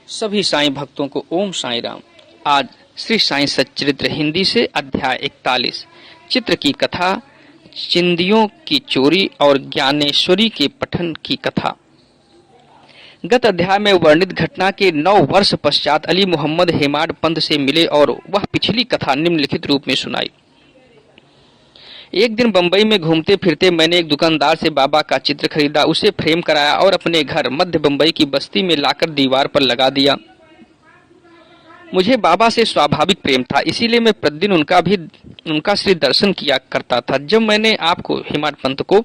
सभी साईं भक्तों को ओम साईं राम। आज श्री साईं सच्चरित्र हिंदी से अध्याय 41 चित्र की कथा, चिंदियों की चोरी और ज्ञानेश्वरी के पठन की कथा। गत अध्याय में वर्णित घटना के 9 वर्ष पश्चात अली मोहम्मद हेमाड पंत से मिले और वह पिछली कथा निम्नलिखित रूप में सुनाई। एक दिन बंबई में घूमते फिरते मैंने एक दुकानदार से बाबा का चित्र खरीदा, उसे फ्रेम कराया और अपने घर मध्य बंबई की बस्ती में लाकर दीवार पर लगा दिया। मुझे बाबा से स्वाभाविक प्रेम था, इसीलिए मैं प्रतिदिन उनका श्री दर्शन किया करता था। जब मैंने आपको हेमाड पंत को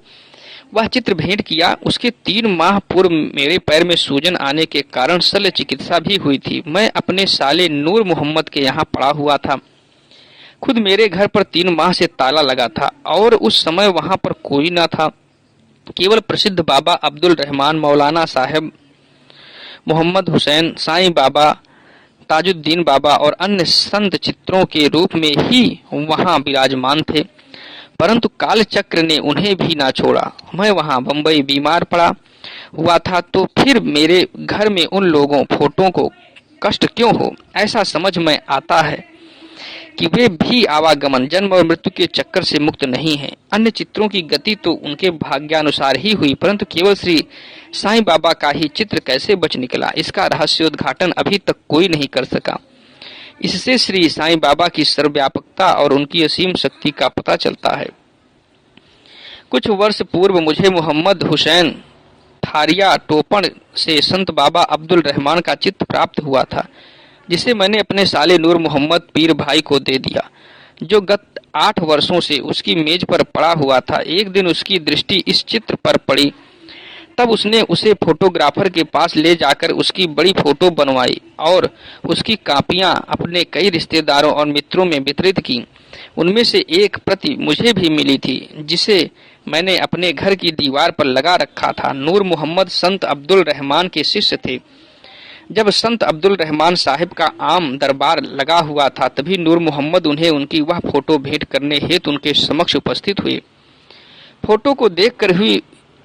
वह चित्र भेंट किया, उसके 3 माह पूर्व मेरे पैर में सूजन आने के कारण शल्य चिकित्सा भी हुई थी। मैं अपने साले नूर मोहम्मद के यहाँ पड़ा हुआ था। खुद मेरे घर पर 3 माह से ताला लगा था और उस समय वहां पर कोई न था। केवल प्रसिद्ध बाबा अब्दुल रहमान, मौलाना साहेब मोहम्मद हुसैन, साईं बाबा, ताजुद्दीन बाबा और अन्य संत चित्रों के रूप में ही वहां विराजमान थे, परंतु काल चक्र ने उन्हें भी ना छोड़ा। मैं वहां बंबई बीमार पड़ा हुआ था, तो फिर मेरे घर में उन लोगों फोटों को कष्ट क्यों हो। ऐसा समझ में आता है कि वे भी आवागमन, जन्म और मृत्यु के चक्कर से मुक्त नहीं हैं। अन्य चित्रों की गति तो उनके भाग्यानुसार ही हुई, परंतु केवल श्री साईं बाबा का ही चित्र कैसे बच निकला, इसका रहस्योद्घाटन अभी तक कोई नहीं कर सका। इससे श्री साईं बाबा की सर्वव्यापकता और उनकी असीम शक्ति का पता चलता है। कुछ वर्ष पूर्व मुझे मोहम्मद हुसैन थारिया टोपण से संत बाबा अब्दुल रहमान का चित्र प्राप्त हुआ था, जिसे मैंने अपने साले नूर मोहम्मद पीर भाई को दे दिया, जो गत 8 वर्षों से उसकी मेज पर पड़ा हुआ था। एक दिन उसकी दृष्टि इस चित्र पर पड़ी, तब उसने उसे फोटोग्राफर के पास ले जाकर उसकी बड़ी फोटो बनवाई और उसकी कापियां अपने कई रिश्तेदारों और मित्रों में वितरित की। उनमें से एक प्रति मुझे भी मिली थी, जिसे मैंने अपने घर की दीवार पर लगा रखा था। नूर मोहम्मद संत अब्दुल रहमान के शिष्य थे। जब संत अब्दुल रहमान साहिब का आम दरबार लगा हुआ था, तभी नूर मोहम्मद उन्हें उनकी वह फोटो भेंट करने हेतु उनके समक्ष उपस्थित हुए। फोटो को देखकर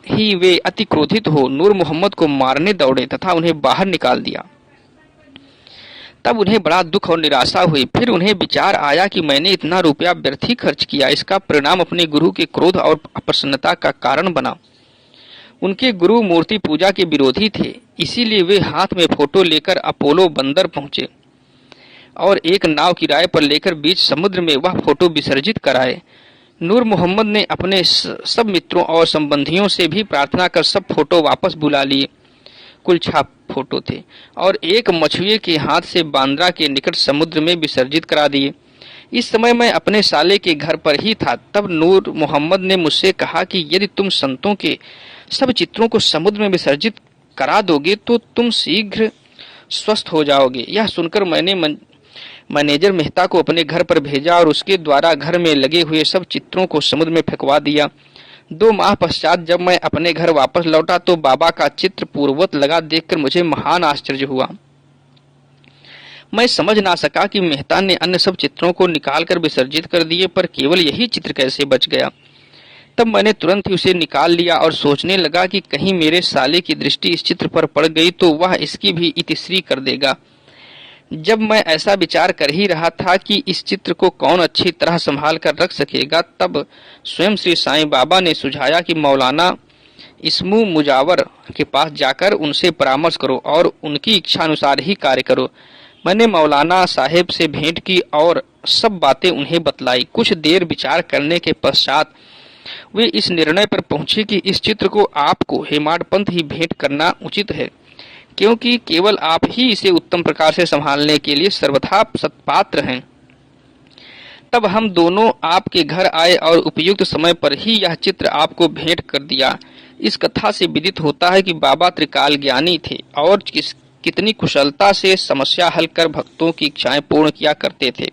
ही वे अति क्रोधित हो नूर मोहम्मद को मारने दौड़े तथा उन्हें बाहर निकाल दिया। तब उन्हें बड़ा दुख और निराशा हुई। फिर उन्हें विचार आया कि मैंने इतना रुपया व्यर्थ ही खर्च किया। इसका परिणाम अपने गुरु के क्रोध और अप्रसन्नता का कारण बना। उनके गुरु मूर्ति पूजा के विरोधी थे, इसीलिए वे हाथ में फोटो लेकर अपोलो बंदर पहुंचे और एक नाव किराए पर लेकर बीच समुद्र में वह फोटो विसर्जित कराए। नूर मोहम्मद ने अपने सब मित्रों और संबंधियों से भी प्रार्थना कर सब फोटो वापस बुला लिए। कुल 6 फोटो थे और एक मछुए के हाथ से बांद्रा के निकट समुद्र में विसर्जित करा दिए। इस समय मैं अपने साले के घर पर ही था। तब नूर मोहम्मद ने मुझसे कहा कि यदि तुम संतों के सब चित्रों को समुद्र में विसर्जित करा दोगे तो तुम शीघ्र स्वस्थ हो जाओगे। यह सुनकर मैंने मैनेजर मेहता को अपने घर पर भेजा और उसके द्वारा घर में लगे हुए सब चित्रों को समुद्र में फेंकवा दिया। 2 माह पश्चात जब मैं अपने घर वापस लौटा तो बाबा का चित्र पूर्ववत लगा देखकर मुझे महान आश्चर्य हुआ। मैं समझ ना सका कि मेहता ने अन्य सब चित्रों को निकालकर विसर्जित कर दिए, पर केवल यही चित्र कैसे बच गया। तब मैंने तुरंत ही उसे निकाल लिया और सोचने लगा कि कहीं मेरे साले की दृष्टि इस चित्र पर पड़ गई तो वह इसकी भी इतिश्री कर देगा। जब मैं ऐसा विचार कर ही रहा था कि इस चित्र को कौन अच्छी तरह संभाल कर रख सकेगा, तब स्वयं श्री साईं बाबा ने सुझाया कि मौलाना इस्मू मुजावर के पास जाकर उनसे परामर्श करो और उनकी इच्छा अनुसार ही कार्य करो। मैंने मौलाना साहेब से भेंट की और सब बातें उन्हें बतलाई। कुछ देर विचार करने के पश्चात वे इस निर्णय पर पहुंचे कि इस चित्र को आपको हेमाड पंत ही भेंट करना उचित है, क्योंकि केवल आप ही इसे उत्तम प्रकार से संभालने के लिए सर्वथा सत्पात्र हैं। तब हम दोनों आपके घर आए और उपयुक्त समय पर ही यह चित्र आपको भेंट कर दिया। इस कथा से विदित होता है कि बाबा त्रिकाल ज्ञानी थे और कितनी कुशलता से समस्या हल कर भक्तों की इच्छाएं पूर्ण किया करते थे।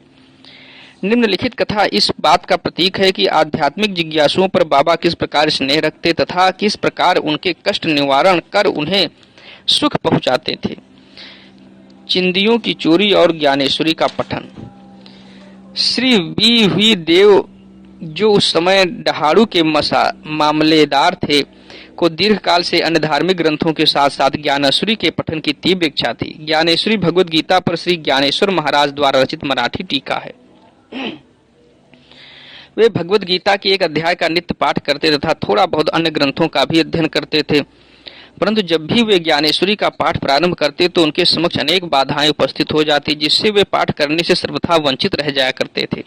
निम्नलिखित कथा इस बात का प्रतीक है कि आध्यात्मिक जिज्ञासुओं पर बाबा किस प्रकार स्नेह रखते तथा किस प्रकार उनके कष्ट निवारण कर उन्हें सुख पहुंचाते थे। चिंदियों की चोरी और ज्ञानेश्वरी का पठन। श्री वी देव, जो उस समय डहाड़ू के मामलेदार थे, को दीर्घकाल से अन्य धार्मिक ग्रंथों के साथ साथ ज्ञानेश्वरी के पठन की तीव्र इच्छा थी। ज्ञानेश्वरी भगवद गीता पर श्री ज्ञानेश्वर महाराज द्वारा रचित मराठी टीका है। वे भगवद गीता के एक अध्याय का नित्य पाठ करते तथा थोड़ा बहुत अन्य ग्रंथों का भी अध्ययन करते थे, परंतु जब भी वे ज्ञानेश्वरी का पाठ प्रारंभ करते तो उनके समक्ष अनेक बाधाएं उपस्थित हो जाती, जिससे वे पाठ करने से सर्वथा वंचित रह जाया करते थे।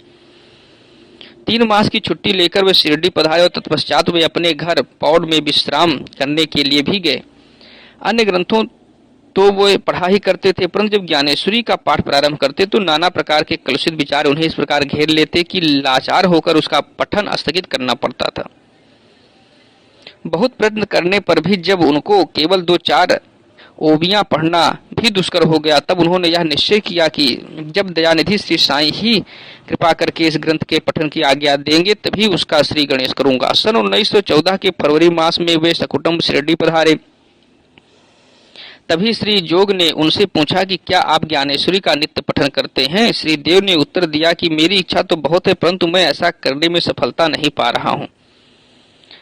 3 मास की छुट्टी लेकर वे शिरडी पधारे और तत्पश्चात वे अपने घर पौड़ में विश्राम करने के लिए भी गए। अन्य ग्रंथों तो वो पढ़ा ही करते थे, परंतु जब ज्ञानेश्वरी का पाठ प्रारंभ करते तो नाना प्रकार के कलुषित विचार उन्हें इस प्रकार घेर लेते कि लाचार होकर उसका पठन स्थगित करना पड़ता था। बहुत प्रयत्न करने पर भी जब उनको केवल 2-4 ओबियां पढ़ना भी दुष्कर हो गया, तब उन्होंने यह निश्चय किया कि जब दयानिधि श्री साईं ही कृपा करके इस ग्रंथ के पठन की आज्ञा देंगे तभी उसका श्री गणेश करूंगा। सन 1914 के फरवरी मास में वे सकुटुंब शिरडी पधारे। तभी श्री जोग ने उनसे पूछा कि क्या आप ज्ञानेश्वरी का नित्य पठन करते हैं? श्री देव ने उत्तर दिया कि मेरी इच्छा तो बहुत है, परंतु मैं ऐसा करने में सफलता नहीं पा रहा हूँ।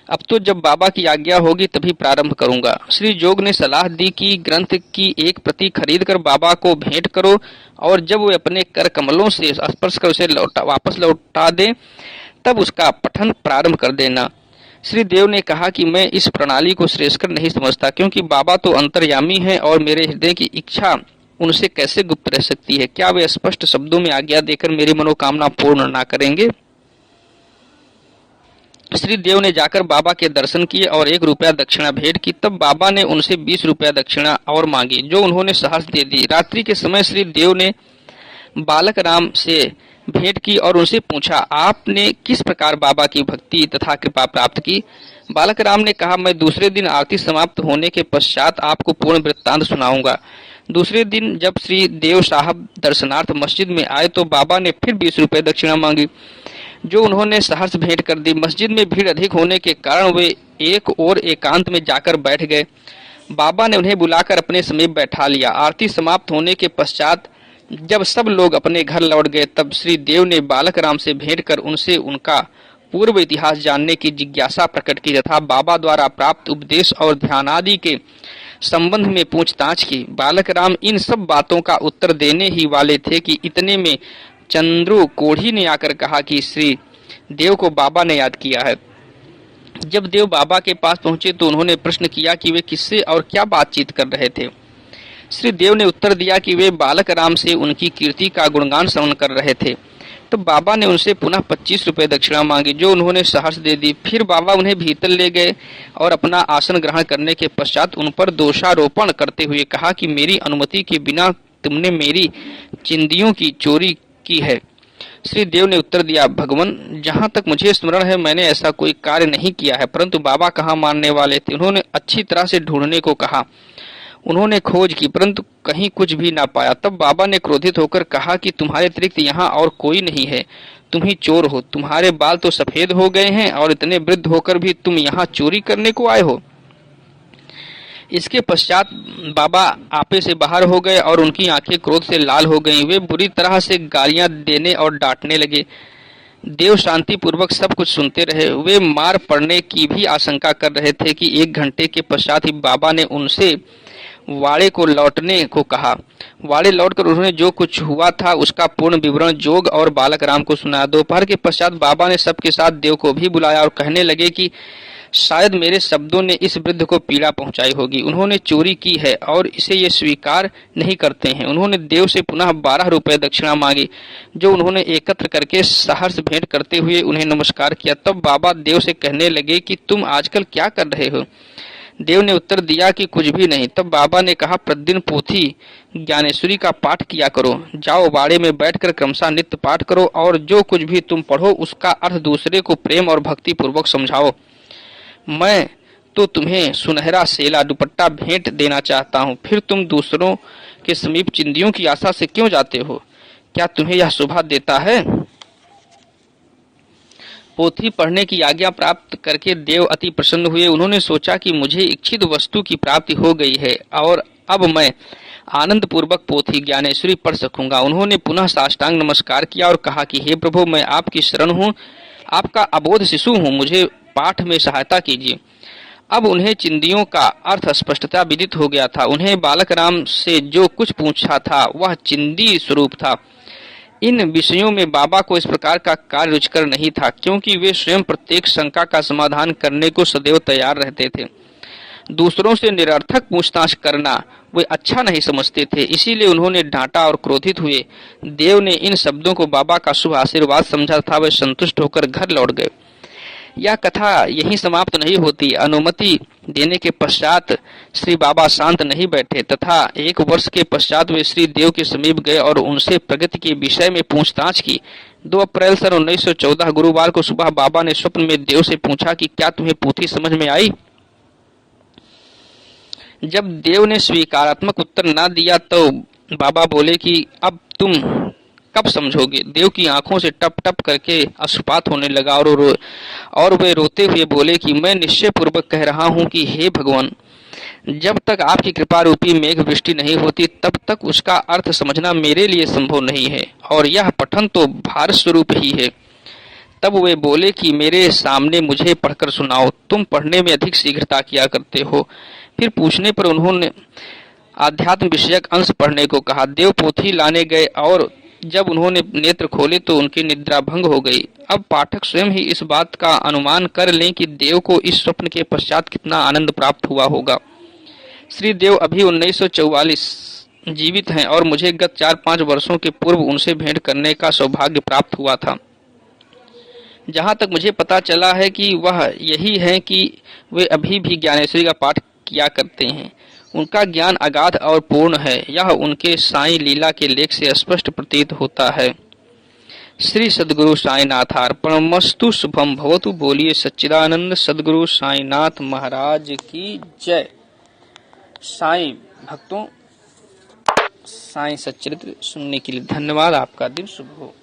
अब तो जब बाबा की आज्ञा होगी तभी प्रारंभ करूंगा। श्री जोग ने सलाह दी कि ग्रंथ की एक प्रति खरीदकर बाबा को भेंट करो और जब वे अपने कर कमलों से स्पर्श कर उसे वापस लौटा दें तब उसका पठन प्रारंभ कर देना। श्री देव ने कहा कि मैं इस प्रणाली को श्रेयस्कर नहीं समझता, क्योंकि बाबा तो अंतर्यामी हैं और मेरे हृदय की इच्छा उनसे कैसे गुप्त रह सकती है? क्या वे स्पष्ट शब्दों में आज्ञा देकर मेरी मनोकामना पूर्ण ना करेंगे? श्री देव ने जाकर बाबा के दर्शन किए और 1 रुपया दक्षिणा भेंट की। तब बाबा ने उनसे 20 रुपया दक्षिणा और मांगी, जो उन्होंने सहर्ष दे दी। रात्रि के समय श्री देव ने बालक राम से भेंट की और उनसे पूछा, आपने किस प्रकार बाबा की भक्ति तथा कृपा प्राप्त की? बालक राम ने कहा, मैं दूसरे दिन आरती समाप्त होने के पश्चात आपको पूर्ण वृत्तांत सुनाऊंगा। दूसरे दिन जब श्री देव साहब दर्शनार्थ मस्जिद में आए तो बाबा ने फिर 20 रुपये दक्षिणा मांगी, जो उन्होंने सहर्ष भेंट कर दी। मस्जिद में भीड़ अधिक होने के कारण वे एक और एकांत में जाकर बैठ गए। बाबा ने उन्हें बुलाकर अपने समीप बैठा लिया। आरती समाप्त होने के पश्चात जब सब लोग अपने घर लौट गए तब श्री देव ने बालक राम से भेंट कर उनसे उनका पूर्व इतिहास जानने की जिज्ञासा प्रकट की तथा बाबा द्वारा प्राप्त उपदेश और ध्यान आदि के संबंध में पूछताछ की। बालक राम इन सब बातों का उत्तर देने ही वाले थे कि इतने में चंद्रू कोढ़ी ने आकर कहा कि श्री देव को बाबा ने याद किया है। जब देव बाबा के पास पहुंचे तो उन्होंने प्रश्न किया कि वे किससे और क्या बातचीत कर रहे थे। श्री देव ने उत्तर दिया कि वे बालक राम से उनकी कीर्ति का गुणगान श्रवण कर रहे थे। तो बाबा ने उनसे पुनः 25 रुपये दक्षिणा मांगी, जो उन्होंने सहर्ष दे दी। फिर बाबा उन्हें भीतर ले गए और अपना आसन ग्रहण करने के पश्चात उन पर दोषारोपण करते हुए कहा कि मेरी अनुमति के बिना तुमने मेरी चिंदियों की चोरी की है। श्री देव ने उत्तर दिया, भगवान, जहाँ तक मुझे स्मरण है मैंने ऐसा कोई कार्य नहीं किया है, परंतु बाबा कहाँ मानने वाले थे। उन्होंने अच्छी तरह से ढूंढने को कहा। उन्होंने खोज की परंतु कहीं कुछ भी ना पाया। तब बाबा ने क्रोधित होकर कहा कि तुम्हारे अतिरिक्त यहाँ और कोई नहीं है, तुम ही चोर हो। तुम्हारे बाल तो सफेद हो गए हैं और इतने वृद्ध होकर भी तुम यहाँ चोरी करने को आए हो। इसके पश्चात बाबा आपे से बाहर हो गए और उनकी आंखें क्रोध से लाल हो गईं। वे बुरी तरह से गालियां देने और डांटने लगे। देव शांति पूर्वक सब कुछ सुनते रहे। वे मार पड़ने की भी आशंका कर रहे थे कि 1 घंटे के पश्चात ही बाबा ने उनसे वाड़े को लौटने को कहा। वाड़े लौटकर उन्होंने जो कुछ हुआ था उसका पूर्ण विवरण जोग और बालक राम को सुनाया। दोपहर के पश्चात बाबा ने सबके साथ देव को भी बुलाया और कहने लगे कि शायद मेरे शब्दों ने इस वृद्ध को पीड़ा पहुंचाई होगी। उन्होंने चोरी की है और इसे ये स्वीकार नहीं करते हैं। उन्होंने देव से पुनः 12 रुपये दक्षिणा मांगी, जो उन्होंने एकत्र करके सहर्ष भेंट करते हुए उन्हें नमस्कार किया। तब बाबा देव से कहने लगे कि तुम आजकल क्या कर रहे हो? देव ने उत्तर दिया कि कुछ भी नहीं। तब बाबा ने कहा, प्रतिदिन पोथी ज्ञानेश्वरी का पाठ किया करो। जाओ बाड़े में बैठकर क्रमशः नित्य पाठ करो और जो कुछ भी तुम पढ़ो उसका अर्थ दूसरे को प्रेम और भक्ति पूर्वक समझाओ। मैं तो तुम्हें सुनहरा सेला दुपट्टा भेंट देना चाहता हूँ, फिर तुम दूसरों के समीप चिंदियों की आशा से क्यों जाते हो? क्या तुम्हें यह शोभा देता है? पोथी पढ़ने की आज्ञा प्राप्त करके देव अति प्रसन्न हुए। उन्होंने सोचा कि मुझे इच्छित वस्तु की प्राप्ति हो गई है और अब मैं आनंद पूर्वक पोथी ज्ञानेश्वरी पढ़ सकूंगा। उन्होंने पुनः साष्टांग नमस्कार किया और कहा कि हे प्रभु, मैं आपकी शरण हूँ, आपका अबोध शिशु हूँ, मुझे पाठ में सहायता कीजिए। अब उन्हें चिंदियों का अर्थ स्पष्टता विदित हो गया था। उन्हें बालक राम से जो कुछ पूछा था वह चिंदी स्वरूप था। इन विषयों में बाबा को इस प्रकार का कार्य रुचिकर नहीं था, क्योंकि वे स्वयं प्रत्येक शंका का समाधान करने को सदैव तैयार रहते थे। दूसरों से निरर्थक पूछताछ करना वे अच्छा नहीं समझते थे, इसीलिए उन्होंने डांटा और क्रोधित हुए। देव ने इन शब्दों को बाबा का शुभ आशीर्वाद समझा था। वे संतुष्ट होकर घर लौट गए। यह कथा यहीं समाप्त नहीं होती। अनुमति देने के पश्चात श्री बाबा शांत नहीं बैठे तथा 1 वर्ष के पश्चात वे श्री देव के समीप गए और उनसे प्रगति के विषय में पूछताछ की। 2 अप्रैल सन 1914 गुरुवार को सुबह बाबा ने स्वप्न में देव से पूछा कि क्या तुम्हें पोथी समझ में आई। जब देव ने स्वीकारात्मक उत्तर ना दिया तो बाबा बोले कि अब तुम कब समझोगे। देव की आंखों से टप टप करके अश्रुपात होने लगा और वे रोते हुए बोले कि मैं निश्चय पूर्वक कह रहा हूं कि हे भगवान, जब तक आपकी कृपा रूपी मेघ वृष्टि नहीं होती तब तक उसका अर्थ समझना मेरे लिए संभव नहीं है, और यह पठन तो भारत स्वरूप ही है। तब वे बोले कि मेरे सामने मुझे पढ़कर सुनाओ, तुम पढ़ने में अधिक शीघ्रता किया करते हो। फिर पूछने पर उन्होंने आध्यात्म विषयक अंश पढ़ने को कहा। देव पोथी लाने गए और जब उन्होंने नेत्र खोले तो उनकी निद्रा भंग हो गई। अब पाठक स्वयं ही इस बात का अनुमान कर लें कि देव को इस स्वप्न के पश्चात कितना आनंद प्राप्त हुआ होगा। श्री देव अभी 1944 जीवित हैं और मुझे गत 4-5 वर्षों के पूर्व उनसे भेंट करने का सौभाग्य प्राप्त हुआ था। जहाँ तक मुझे पता चला है कि वह यही है कि वे अभी भी ज्ञानेश्वरी का पाठ किया करते हैं। उनका ज्ञान अगाध और पूर्ण है, यह उनके साईं लीला के लेख से स्पष्ट प्रतीत होता है। श्री सद्गुरु साईनाथार्पणमस्तु। शुभम भवतु। बोलिए सच्चिदानंद सद्गुरु साईनाथ महाराज की जय। साईं भक्तों, साईं सच्चरित्र सुनने के लिए धन्यवाद। आपका दिन शुभ हो।